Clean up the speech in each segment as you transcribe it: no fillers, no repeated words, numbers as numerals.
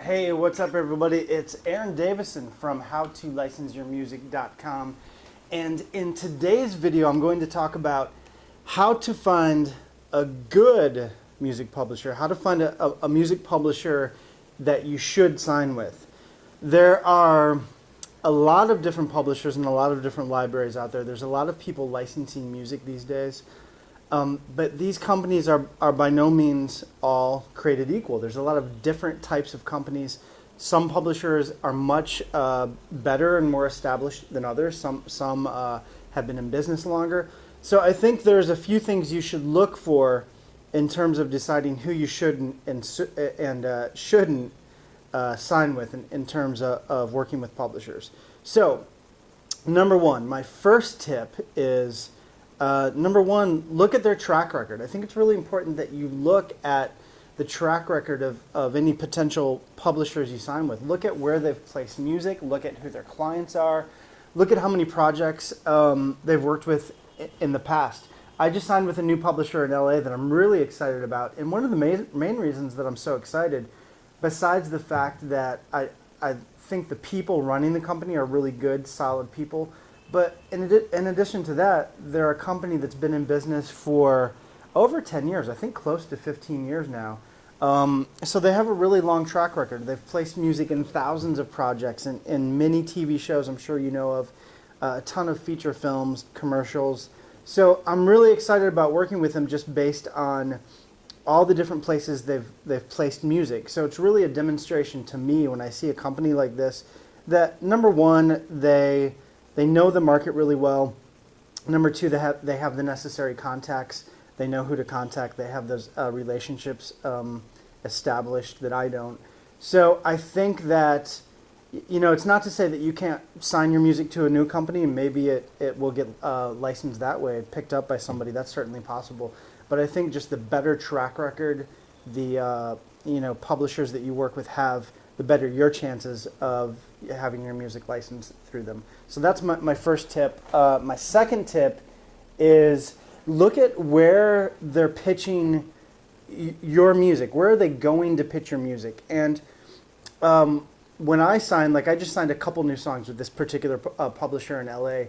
Hey, what's up everybody? It's Aaron Davison from howtolicenseyourmusic.com, and in today's video I'm going to talk about how to find a good music publisher, how to find a music publisher that you should sign with. There are a lot of different publishers and a lot of different libraries out there. There's a lot of people licensing music these days. But these companies are by no means all created equal. There's a lot of different types of companies. Some publishers are much better and more established than others. Some have been in business longer. So I think there's a few things you should look for in terms of deciding who you should and shouldn't sign with in terms of working with publishers. So number one, my first tip is number one, look at their track record. I think it's really important that you look at the track record of any potential publishers you sign with. Look at where they've placed music, look at who their clients are, look at how many projects they've worked with in the past. I just signed with a new publisher in LA that I'm really excited about, and one of the main reasons that I'm so excited, besides the fact that I think the people running the company are really good, solid people, but in addition to that, they're a company that's been in business for over 10 years, I think close to 15 years now. So they have a really long track record. They've placed music in thousands of projects and in many TV shows I'm sure you know of, a ton of feature films, commercials. So I'm really excited about working with them just based on all the different places they've placed music. So it's really a demonstration to me when I see a company like this that, number one, they know the market really well. Number two, they have the necessary contacts. They know who to contact. They have those relationships established that I don't. So I think that, you know, it's not to say that you can't sign your music to a new company and maybe it will get licensed that way, picked up by somebody. That's certainly possible. But I think just the better track record the publishers that you work with have, the better your chances of having your music licensed through them. So that's my first tip. My second tip is look at where they're pitching your music. Where are they going to pitch your music? And when I signed, I just signed a couple new songs with this particular publisher in LA,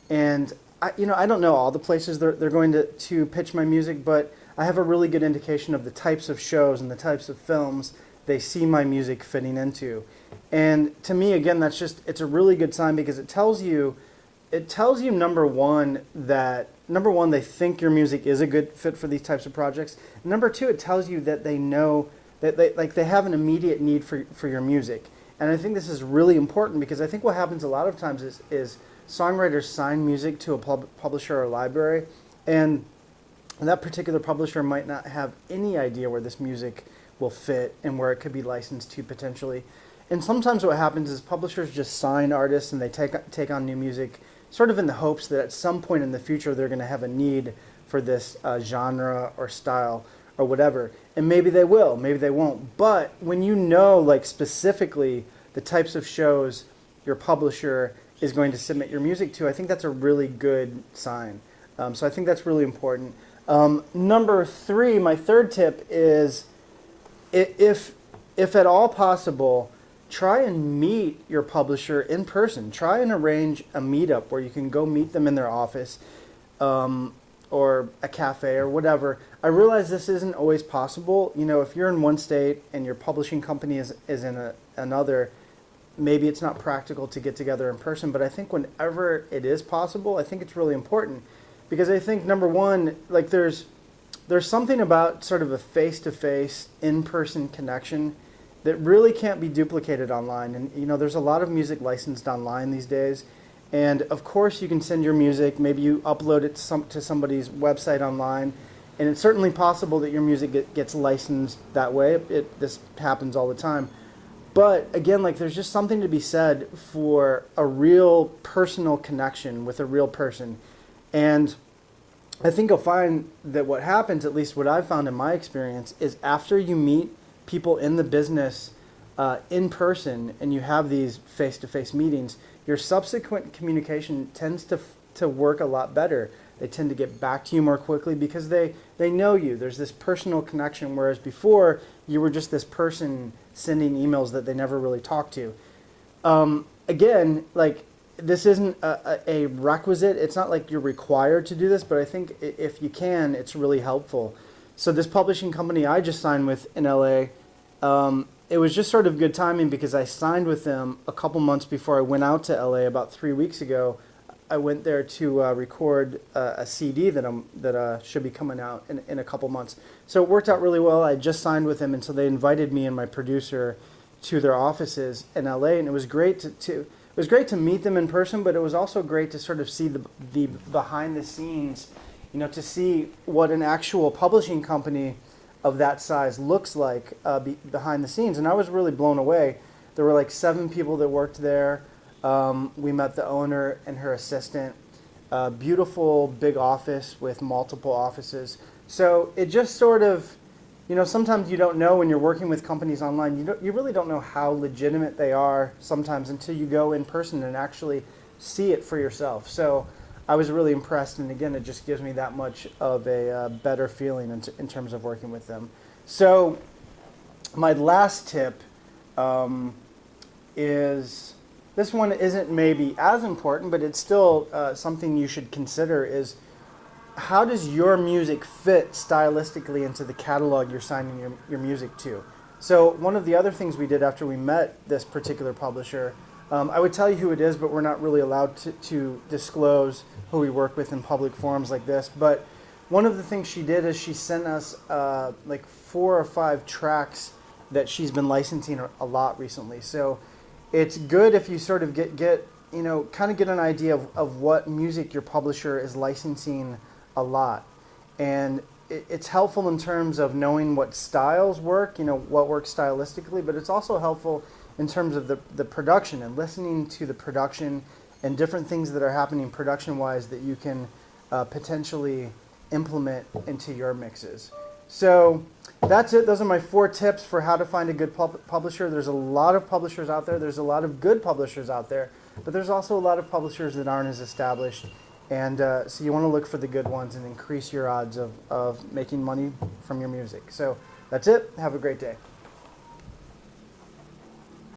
and I don't know all the places they're going to pitch my music, but I have a really good indication of the types of shows and the types of films they see my music fitting into. And to me, again, it's a really good sign because it tells you number one, they think your music is a good fit for these types of projects. Number two, it tells you that they know that they have an immediate need for your music. And I think this is really important because I think what happens a lot of times is songwriters sign music to a publisher or library, and that particular publisher might not have any idea where this music will fit and where it could be licensed to potentially. And sometimes what happens is publishers just sign artists and they take on new music sort of in the hopes that at some point in the future they're going to have a need for this genre or style or whatever. And maybe they will, maybe they won't. But when you know specifically the types of shows your publisher is going to submit your music to, I think that's a really good sign. So I think that's really important. Number three, my third tip is if at all possible, try and meet your publisher in person. Try and arrange a meetup where you can go meet them in their office or a cafe or whatever. I realize this isn't always possible. If you're in one state and your publishing company is in another, maybe it's not practical to get together in person, but I think whenever it is possible, I think it's really important because I think, number one, there's something about sort of a face-to-face, in-person connection that really can't be duplicated online. And there's a lot of music licensed online these days, and of course you can send your music, maybe you upload it to somebody's website online, and it's certainly possible that your music gets licensed that way. This happens all the time. But again, there's just something to be said for a real personal connection with a real person. And I think you'll find that what happens, at least what I've found in my experience, is after you meet people in the business in person and you have these face-to-face meetings, your subsequent communication tends to work a lot better. They tend to get back to you more quickly because they know you. There's this personal connection, whereas before you were just this person sending emails that they never really talk to. Again, like, this isn't a requisite. It's not like you're required to do this, but I think if you can, it's really helpful. So this publishing company I just signed with in LA, it was just sort of good timing because I signed with them a couple months before I went out to LA about 3 weeks ago. I went there to record a CD that should be coming out in a couple months. So it worked out really well. I just signed with them, and so they invited me and my producer to their offices in LA, and it was great to meet them in person, but it was also great to sort of see the behind the scenes, to see what an actual publishing company of that size looks like behind the scenes. And I was really blown away. There were like 7 people that worked there. We met the owner and her assistant. Beautiful big office with multiple offices. So it just sort of, sometimes you don't know when you're working with companies online, you really don't know how legitimate they are sometimes until you go in person and actually see it for yourself. So I was really impressed, and again, it just gives me that much of a better feeling in terms of working with them. So my last tip is, this one isn't maybe as important, but it's still something you should consider, is how does your music fit stylistically into the catalog you're signing your music to? So one of the other things we did after we met this particular publisher, I would tell you who it is, but we're not really allowed to disclose who we work with in public forums like this. But one of the things she did is she sent us like 4 or 5 tracks that she's been licensing a lot recently. So it's good if you sort of get an idea of what music your publisher is licensing a lot. And it's helpful in terms of knowing what styles work, what works stylistically, but it's also helpful in terms of the production and listening to the production and different things that are happening production-wise that you can potentially implement into your mixes. So that's it. Those are my 4 tips for how to find a good publisher. There's a lot of publishers out there. There's a lot of good publishers out there, but there's also a lot of publishers that aren't as established. And so you want to look for the good ones and increase your odds of making money from your music. So that's it. Have a great day.